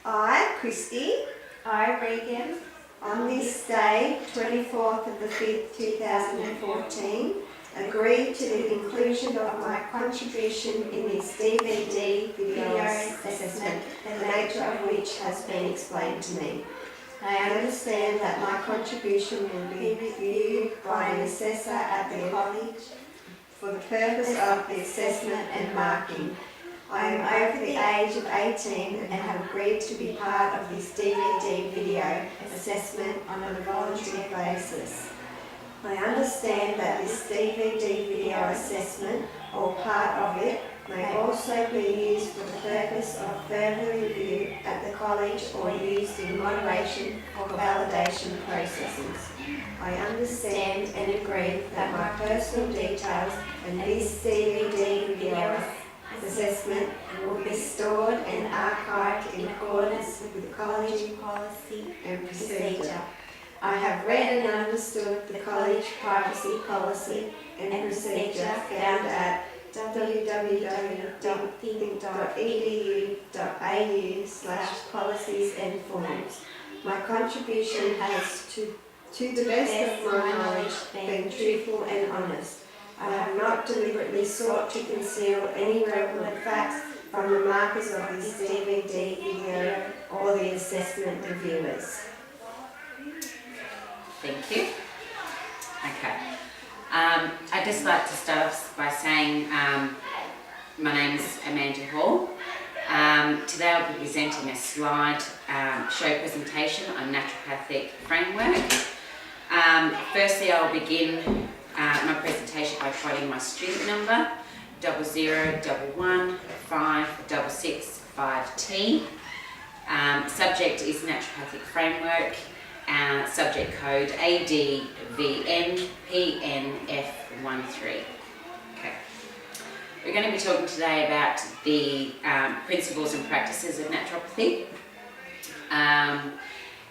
I, Christy, I, Regan, on this day, 24th of the 5th, 2014, agree to the inclusion of my contribution in this DVD video assessment, the nature of which has been explained to me. I understand that my contribution will be reviewed by an assessor at the college for the purpose of the assessment and marking. I am over the age of 18 and have agreed to be part of this DVD video assessment on a voluntary basis. I understand that this DVD video assessment, or part of it, may also be used for the purpose of further review at the college or used in moderation or validation processes. I understand and agree that my personal details and this DVD video assessment will be stored and archived in accordance with the college policy and procedure. I have read and understood the college privacy policy and procedure found at www.think.edu.au/policies and forms. My contribution has, to the best of my knowledge, been truthful and honest. I have not deliberately sought to conceal any relevant facts from the markers of this DVD video or the assessment reviewers. Thank you. Okay. I'd just like to start off by saying my name is Amanda Hall. Today I'll be presenting a slide show presentation on naturopathic framework. Firstly, I'll begin my presentation by quoting my student number 001156665T. Subject is naturopathic framework. Subject code ADVNPNF13. Okay. We're going to be talking today about the principles and practices of naturopathy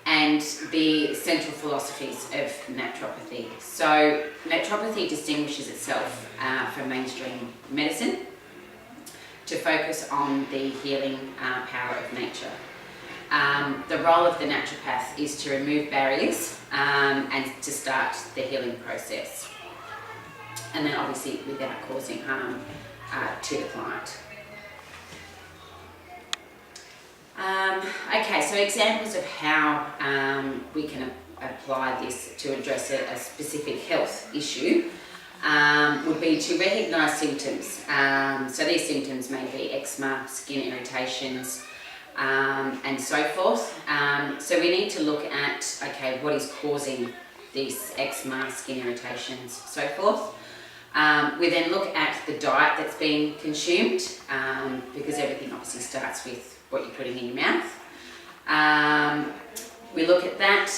and the central philosophies of naturopathy. So naturopathy distinguishes itself from mainstream medicine to focus on the healing power of nature. The role of the naturopath is to remove barriers and to start the healing process, and then obviously without causing harm to the client. Okay, so examples of how we can apply this to address a specific health issue would be to recognise symptoms. So these symptoms may be eczema, skin irritations, and so forth. So we need to look at, okay, what is causing these eczema, skin irritations, so forth. We then look at the diet that's being consumed, because everything obviously starts with what you're putting in your mouth. We look at that,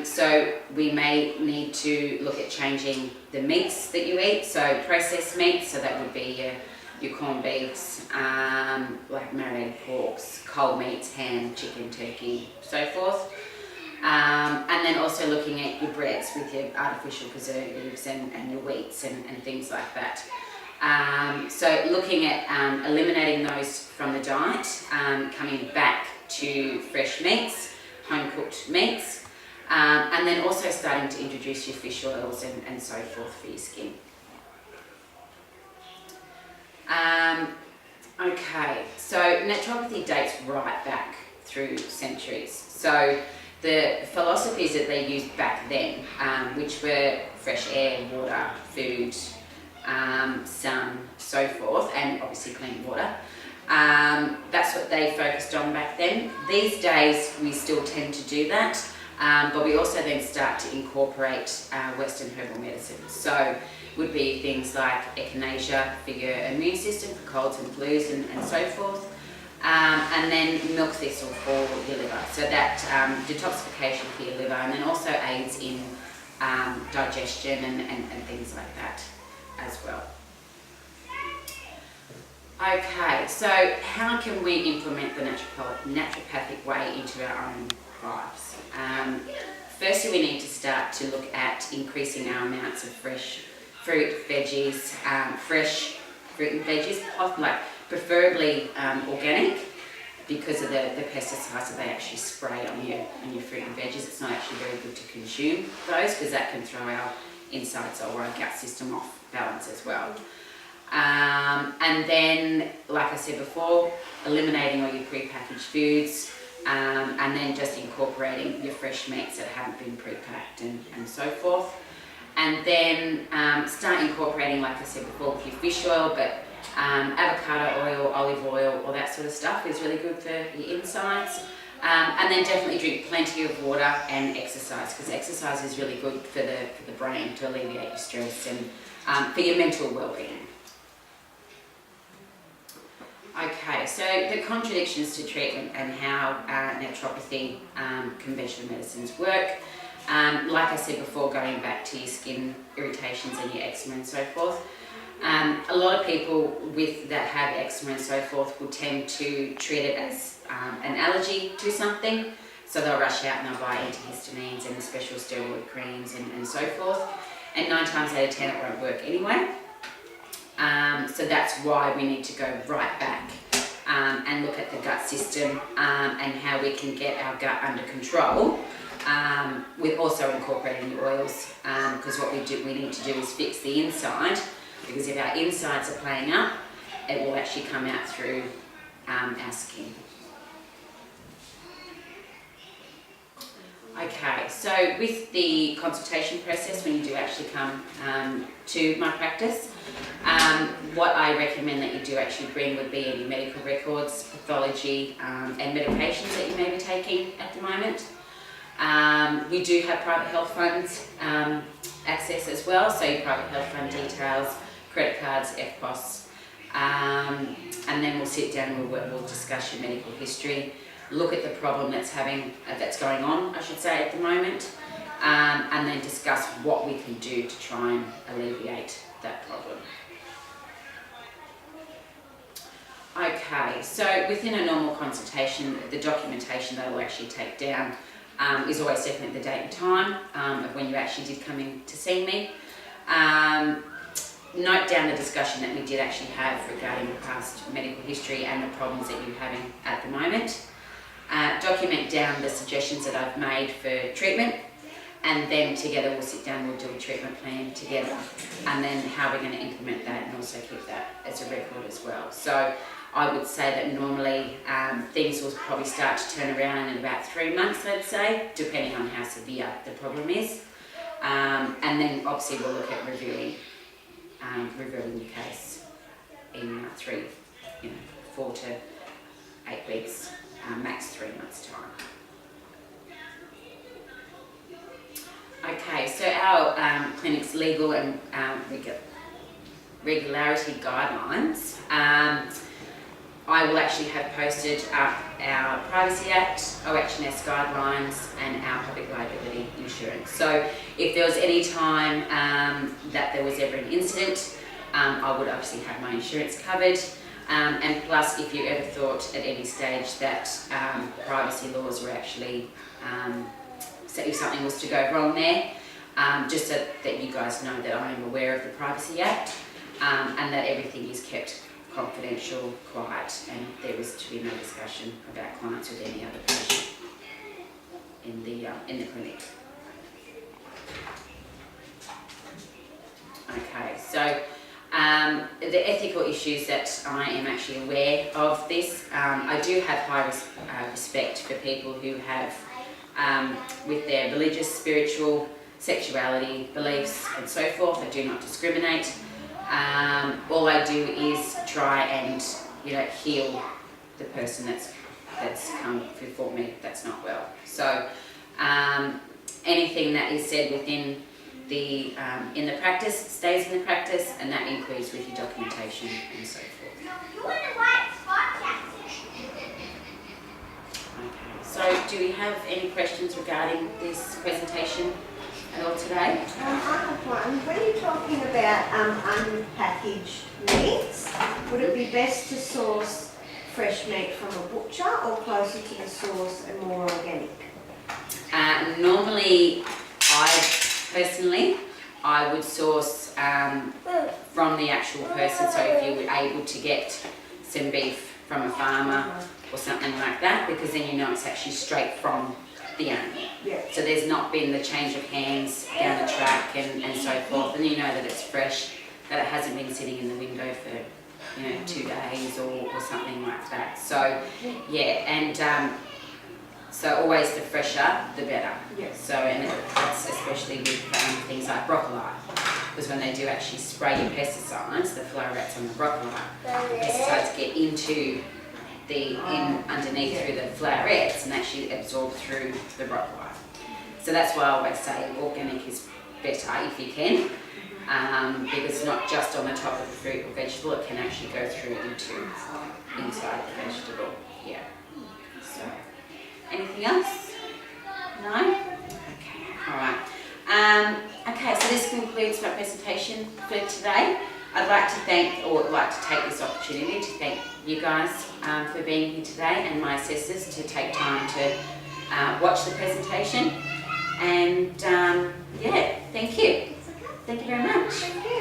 so we may need to look at changing the meats that you eat, so processed meats, so that would be your corned beefs, like marinated porks, cold meats, ham, chicken, turkey, so forth. And then also looking at your breads with your artificial preservatives and your wheats and things like that. So looking at eliminating those from the diet, coming back to fresh meats, home-cooked meats, and then also starting to introduce your fish oils and so forth for your skin. Okay, so naturopathy dates right back through centuries. So the philosophies that they used back then, which were fresh air, water, food, sun, so forth, and obviously clean water, that's what they focused on back then. These days we still tend to do that, but we also then start to incorporate Western herbal medicine. So would be things like echinacea for your immune system, for colds and flus and so forth, and then milk thistle for your liver, so that detoxification for your liver, and then also aids in digestion and things like that as well. Okay, so how can we implement the naturopathic way into our own lives? Firstly, we need to start to look at increasing our amounts of fresh fruit, veggies, fresh fruit and veggies, like preferably organic, because of the pesticides that they actually spray on your fruit and veggies. It's not actually very good to consume those, because that can throw our insides or our gut system off balance as well. And then, like I said before, eliminating all your pre-packaged foods, and then just incorporating your fresh meats that haven't been pre-packed and so forth. And then start incorporating, like I said before, with your fish oil, but avocado oil, olive oil, all that sort of stuff is really good for your insides. And then definitely drink plenty of water and exercise, because exercise is really good for the brain to alleviate your stress and for your mental well-being. Okay, so the contradictions to treatment and how naturopathy, conventional medicines work. Like I said before, going back to your skin irritations and your eczema and so forth. A lot of people that have eczema and so forth will tend to treat it as an allergy to something. So they'll rush out and they'll buy antihistamines and special steroid creams and so forth. And 9 times out of 10 it won't work anyway. So that's why we need to go right back and look at the gut system and how we can get our gut under control. With also incorporating the oils, because what we need to do is fix the inside, because if our insides are playing up, it will actually come out through our skin. Okay, so with the consultation process, when you do actually come to my practice, what I recommend that you do actually bring would be any medical records, pathology, and medications that you may be taking at the moment. We do have private health funds access as well, so your private health fund details, credit cards, FPOS, and then we'll sit down and we'll discuss your medical history, look at the problem that's going on, I should say, at the moment, and then discuss what we can do to try and alleviate that problem. Okay, so within a normal consultation, the documentation that I will actually take down is always definitely the date and time of when you actually did come in to see me. Note down the discussion that we did actually have regarding the past medical history and the problems that you're having at the moment. Document down the suggestions that I've made for treatment, and then together we'll sit down, we'll do a treatment plan together, and then how we're going to implement that and also keep that as a record as well. So I would say that normally things will probably start to turn around in about 3 months, I'd say, depending on how severe the problem is. And then obviously we'll look at reviewing your case in 4 to 8 weeks, max 3 months time. Okay, so our clinic's legal and regularity guidelines. I will actually have posted up our Privacy Act, OHS guidelines, and our public liability insurance. So if there was any time that there was ever an incident, I would obviously have my insurance covered. And plus, if you ever thought at any stage that privacy laws were actually, so if something was to go wrong there, just so that you guys know that I am aware of the Privacy Act, and that everything is kept confidential, quiet, and there is to be no discussion about clients with any other patient in the clinic. Okay, so the ethical issues that I am actually aware of this, I do have high respect for people who have, with their religious, spiritual, sexuality, beliefs, and so forth. I do not discriminate. All I do is try and heal the person that's come before me that's not well. So anything that is said within the in the practice stays in the practice, and that includes with your documentation and so forth. Okay. So do we have any questions regarding this presentation at all today? I have one. When you're talking about unpackaged meats, would it be best to source fresh meat from a butcher or closer to the source and more organic? Normally, I would source from the actual person. So if you were able to get some beef from a farmer, or something like that, because then you know it's actually straight from the animal. Yeah. So there's not been the change of hands down the track and so forth, and you know that it's fresh, that it hasn't been sitting in the window for 2 days or something like that. So yeah, and so always the fresher the better. Yes. So, and that's especially with things like broccoli, because when they do actually spray your pesticides, the florets on the broccoli, pesticides get into underneath through the florets and actually absorb through the broccoli. So that's why I always say organic is better if you can, because it's not just on the top of the fruit or vegetable, it can actually go through inside the vegetable. Yeah. So, anything else? No? Okay, alright. Okay, so this concludes my presentation for today. I'd like to take this opportunity to thank you guys for being here today, and my assessors to take time to watch the presentation. And yeah, thank you. Thank you very much. Thank you.